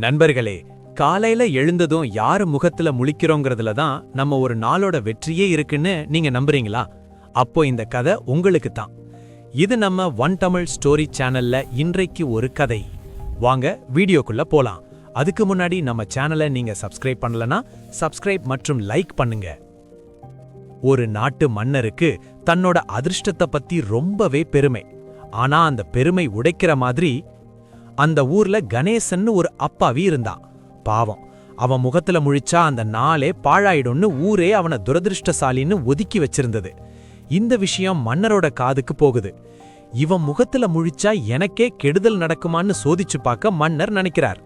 நண்பர்களே, காலையில எழுந்ததும் யாரு முகத்துல முழிக்கிறோங்கிறதுல தான் நம்ம ஒரு நாளோட வெற்றியே இருக்குன்னு நீங்க நம்புறீங்களா? அப்போ இந்த கதை உங்களுக்கு தான். இது நம்ம ஒன் தமிழ் ஸ்டோரி சேனல்ல இன்றைக்கு ஒரு கதை. வாங்க வீடியோக்குள்ள போலாம். அதுக்கு முன்னாடி நம்ம சேனலை நீங்க சப்ஸ்கிரைப் பண்ணலனா சப்ஸ்கிரைப் மற்றும் லைக் பண்ணுங்க. ஒரு நாட்டு மன்னருக்கு தன்னோட அதிர்ஷ்டத்தை பத்தி ரொம்பவே பெருமை. ஆனா அந்த பெருமை உடைக்கிற மாதிரி அந்த ஊர்ல கணேசன்னு ஒரு அப்பாவி இருந்தான். பாவம், அவன் முகத்துல முழிச்சா அந்த நாளே பாழாயிடும்னு ஊரே அவனை துரதிருஷ்டசாலின்னு ஒதுக்கி வச்சிருந்தது. இந்த விஷயம் மன்னரோட காதுக்கு போகுது. இவன் முகத்துல முழிச்சா எனக்கே கெடுதல் நடக்குமான்னு சோதிச்சு பார்க்க மன்னர் நினைக்கிறார்.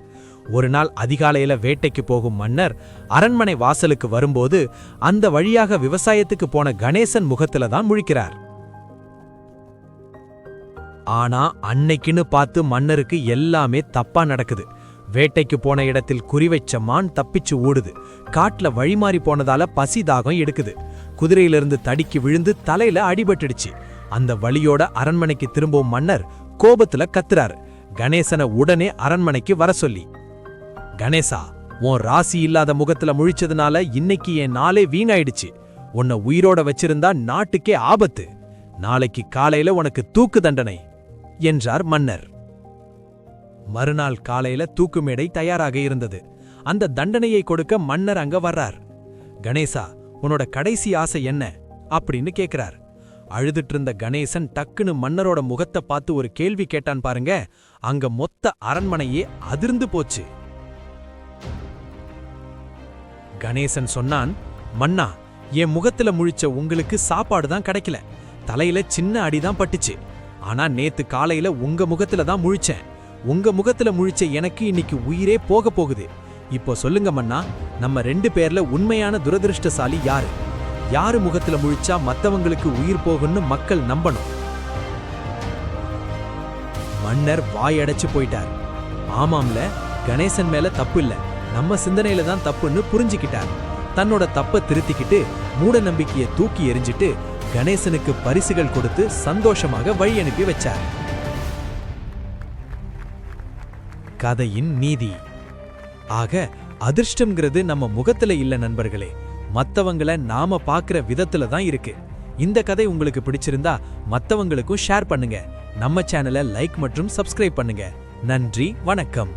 ஒரு நாள் அதிகாலையில வேட்டைக்கு போகும் மன்னர் அரண்மனை வாசலுக்கு வரும்போது அந்த வழியாக விவசாயத்துக்கு போன கணேசன் முகத்துல தான் முழிக்கிறார். ஆனா அன்னைக்குன்னு பார்த்து மன்னருக்கு எல்லாமே தப்பா நடக்குது. வேட்டைக்கு போன இடத்தில் குறிவைச்ச மான் தப்பிச்சு ஓடுது. காட்டுல வழிமாறி போனதால பசி தாகம் எடுக்குது. குதிரையிலிருந்து தடிக்கி விழுந்து தலையில அடிபட்டுடுச்சு. அந்த வழியோட அரண்மனைக்கு திரும்பவும் மன்னர் கோபத்துல கத்துறாரு, கணேசனை உடனே அரண்மனைக்கு வர சொல்லி. கணேசா, உன் ராசி இல்லாத முகத்துல முழிச்சதுனால இன்னைக்கு என் நாளே வீணாயிடுச்சு. உன்னை உயிரோட வச்சிருந்தா நாட்டுக்கே ஆபத்து. நாளைக்கு காலையில உனக்கு தூக்கு தண்டனை என்றார் மன்னர். மறுநாள் காலையில தூக்கு மேடை தயாராக இருந்தது. அந்த தண்டனையை கொடுக்க மன்னர் அங்க வர்றார். கணேசா, உன்னோட கடைசி ஆசை என்ன அப்படின்னு கேக்குறார். அழுதுட்டு இருந்த கணேசன் டக்குன்னு மன்னரோட முகத்தை பார்த்து ஒரு கேள்வி கேட்டான் பாருங்க. அங்க மொத்த அரண்மனையே அதிர்ந்து போச்சு. கணேசன் சொன்னான், மன்னா, என் முகத்துல முழிச்ச உங்களுக்கு சாப்பாடு தான் கிடைக்கல, தலையில சின்ன அடிதான் பட்டுச்சு. ஆனா நேத்து காலையில உங்க முகத்துல தான் முழிச்சேன். உங்க முகத்துல முழிச்ச எனக்கு இன்னைக்கு உயிரே போக போகுது. இப்போ சொல்லுங்க மன்னா, நம்ம 2 பேர்ல உண்மையான துரதிருஷ்டசாலி யாரு? யாரு முகத்துல முழிச்சா மத்தவங்களுக்கு உயிர் போகும்னு மக்கள் நம்பணும்? மன்னர் வாயடைச்சு போயிட்டார். ஆமாம்ல, கணேசன் மேல தப்பு இல்ல, நம்ம சிந்தனையில தான் தப்புன்னு புரிஞ்சுக்கிட்டார். தன்னோட தப்ப திருத்திக்கிட்டு மூட நம்பிக்கையை தூக்கி எறிஞ்சிட்டு கணேசனுக்கு பரிசுகள் கொடுத்து சந்தோஷமாக வழி அனுப்பி வச்சார். கதையின் நீதி. ஆக அதிர்ஷ்டம்ங்கிறது நம்ம முகத்துல இல்ல நண்பர்களே, மத்தவங்கள நாம பாக்குற விதத்துல தான் இருக்கு. இந்த கதை உங்களுக்கு பிடிச்சிருந்தா மத்தவங்களுக்கும் ஷேர் பண்ணுங்க. நம்ம சேனலை லைக் மற்றும் சப்ஸ்கிரைப் பண்ணுங்க. நன்றி, வணக்கம்.